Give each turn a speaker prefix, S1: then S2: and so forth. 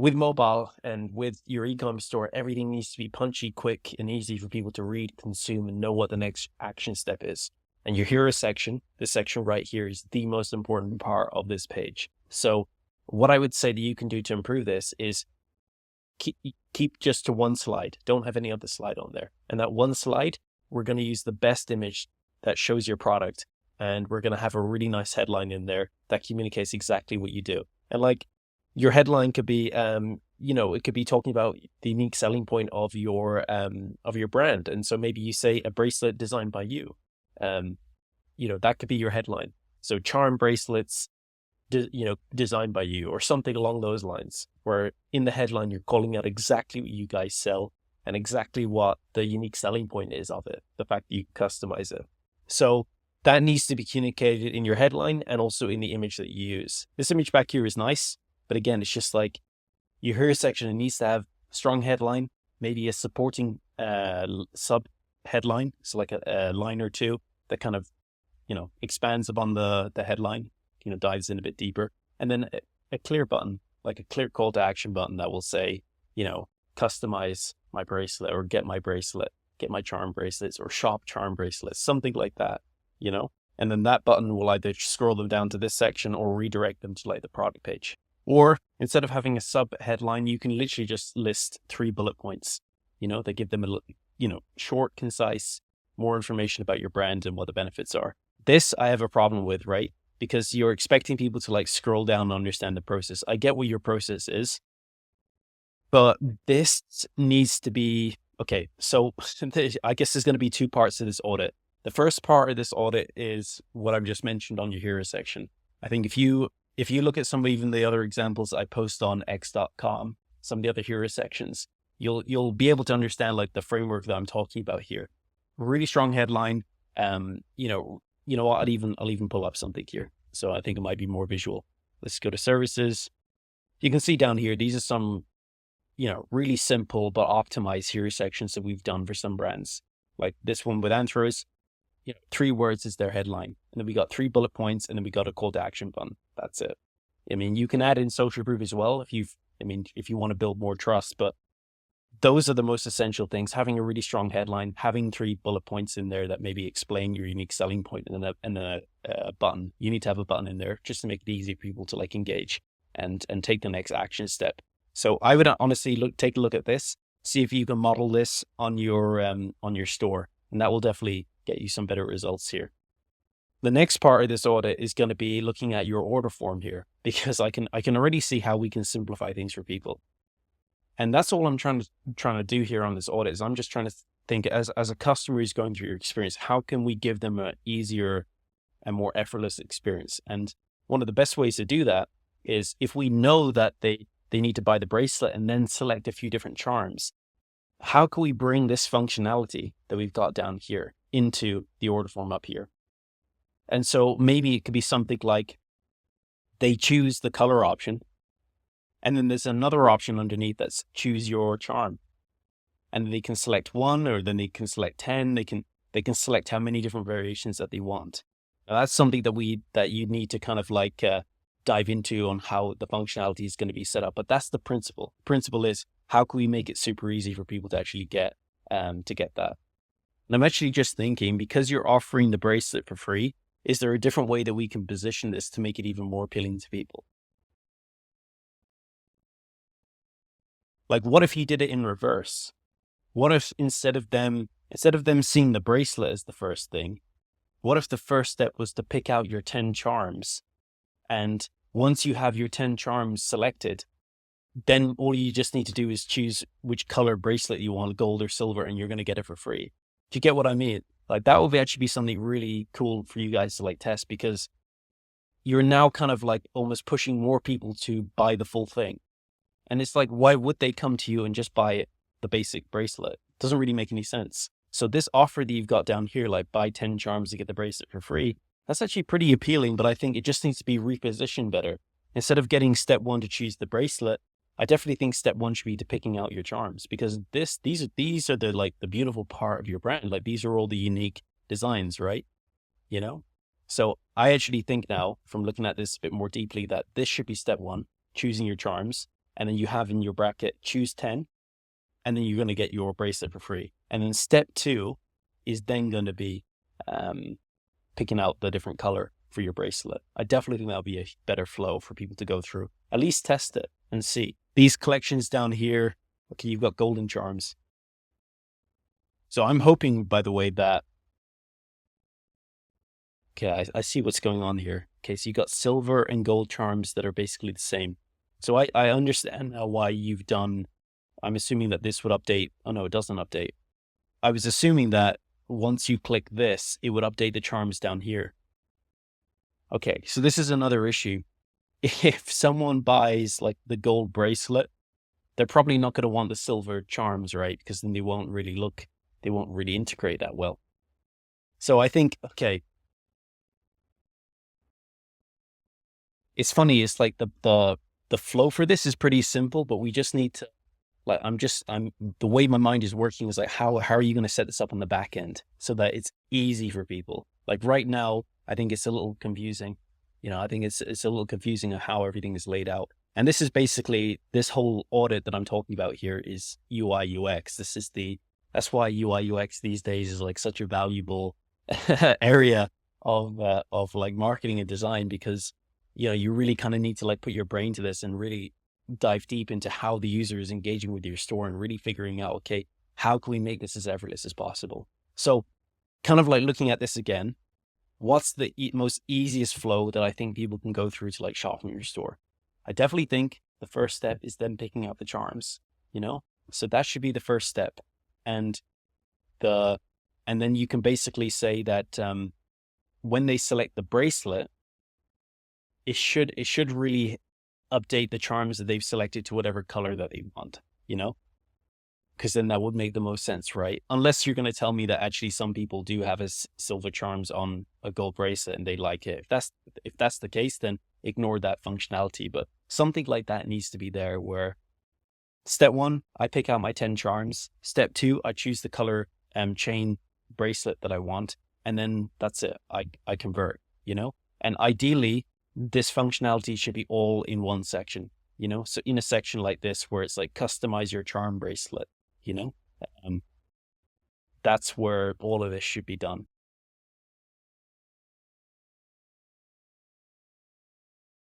S1: with mobile and with your e-commerce store, everything needs to be punchy, quick, and easy for people to read, consume, and know what the next action step is. And your hero section, this section right here, is the most important part of this page. So what I would say that you can do to improve this is keep just to one slide. Don't have any other slide on there. And that one slide, we're going to use the best image that shows your product. And we're going to have a really nice headline in there that communicates exactly what you do. And like your headline could be, it could be talking about the unique selling point of your brand. And so maybe you say a bracelet designed by you. That could be your headline. So charm bracelets, designed by you, or something along those lines, where in the headline, you're calling out exactly what you guys sell and exactly what the unique selling point is of it, the fact that you customize it. So that needs to be communicated in your headline and also in the image that you use. This image back here is nice, but again, it's just like your hero section, it needs to have a strong headline, maybe a supporting sub headline. So like a line or two that kind of, expands upon the headline, dives in a bit deeper. And then a clear button, like a clear call to action button that will say, customize my bracelet, or get my bracelet, get my charm bracelets, or shop charm bracelets, something like that, and then that button will either scroll them down to this section or redirect them to like the product page. Or instead of having a sub headline, you can literally just list 3 bullet points. They give them a short, concise, more information about your brand and what the benefits are. This I have a problem with, right? Because you're expecting people to like scroll down and understand the process. I get what your process is, but this needs to be, okay, so I guess there's going to be 2 parts to this audit. The first part of this audit is what I've just mentioned on your hero section. I think if you look at some of even the other examples I post on x.com, some of the other hero sections, you'll be able to understand like the framework that I'm talking about here. Really strong headline. You know what? I'll even pull up something here. So I think it might be more visual. Let's go to services. You can see down here, these are some, really simple but optimized hero sections that we've done for some brands. Like this one with Anthros, 3 words is their headline. And then we got 3 bullet points, and then we got a call to action button. That's it. I mean, you can add in social proof as well if you want to build more trust, but those are the most essential things. Having a really strong headline, having 3 bullet points in there that maybe explain your unique selling point, and then a button. You need to have a button in there just to make it easy for people to like engage and take the next action step. So I would honestly take a look at this, see if you can model this on your store, and that will definitely get you some better results here. The next part of this audit is going to be looking at your order form here, because I can already see how we can simplify things for people. And that's all I'm trying to do here on this audit. Is I'm just trying to think as a customer who's going through your experience, how can we give them an easier and more effortless experience? And one of the best ways to do that is if we know that they need to buy the bracelet and then select a few different charms, how can we bring this functionality that we've got down here into the order form up here? And so maybe it could be something like they choose the color option, and then there's another option underneath that's choose your charm. And they can select 1, or then they can select 10. They can select how many different variations that they want. Now, that's something that you need to kind of like dive into on how the functionality is going to be set up. But that's the principle. The principle is, how can we make it super easy for people to actually get that? And I'm actually just thinking, because you're offering the bracelet for free, is there a different way that we can position this to make it even more appealing to people? Like, what if you did it in reverse? What if instead of them seeing the bracelet as the first thing, what if the first step was to pick out your 10 charms? And once you have your 10 charms selected, then all you just need to do is choose which color bracelet you want, gold or silver, and you're going to get it for free. Do you get what I mean? Like, that would actually be something really cool for you guys to like test, because you're now kind of like almost pushing more people to buy the full thing. And it's like, why would they come to you and just buy the basic bracelet? It doesn't really make any sense. So this offer that you've got down here, like buy 10 charms to get the bracelet for free, that's actually pretty appealing, but I think it just needs to be repositioned better. Instead of getting step 1 to choose the bracelet, I definitely think step 1 should be to picking out your charms, because these are the beautiful part of your brand. Like, these are all the unique designs, right? So I actually think now, from looking at this a bit more deeply, that this should be step 1, choosing your charms. and then you have in your bracket, choose 10, and then you're going to get your bracelet for free. And then step 2 is then going to be picking out the different color for your bracelet. I definitely think that'll be a better flow for people to go through. At least test it and see. These collections down here, okay, you've got golden charms. So I'm hoping, by the way, that, okay, I see what's going on here. Okay, so you got silver and gold charms that are basically the same. So I understand now why you've done, I'm assuming that this would update. Oh no, it doesn't update. I was assuming that once you click this, it would update the charms down here. Okay, so this is another issue. If someone buys like the gold bracelet, they're probably not going to want the silver charms, right? Because then they won't really integrate that well. So I think, okay, it's funny. It's like the flow for this is pretty simple, but we just need to, like, the way my mind is working is like, how are you going to set this up on the back end so that it's easy for people? Like right now, I think it's a little confusing. I think it's a little confusing of how everything is laid out. And this is basically, this whole audit that I'm talking about here is UI UX. That's why UI UX these days is like such a valuable area of like marketing and design, because, you really kind of need to like put your brain to this and really dive deep into how the user is engaging with your store and really figuring out, okay, how can we make this as effortless as possible? So kind of like looking at this again, what's the most easiest flow that I think people can go through to like shop from your store? I definitely think the first step is them picking out the charms, so that should be the first step. And then you can basically say that when they select the bracelet, it should really update the charms that they've selected to whatever color that they want, because then that would make the most sense, right? Unless you're going to tell me that actually some people do have a silver charms on a gold bracelet and they like it. If that's the case, then ignore that functionality. But something like that needs to be there, where step 1, I pick out my 10 charms. Step 2, I choose the color chain bracelet that I want. And then that's it. I convert, and ideally this functionality should be all in one section, so in a section like this where it's like customize your charm bracelet, that's where all of this should be done.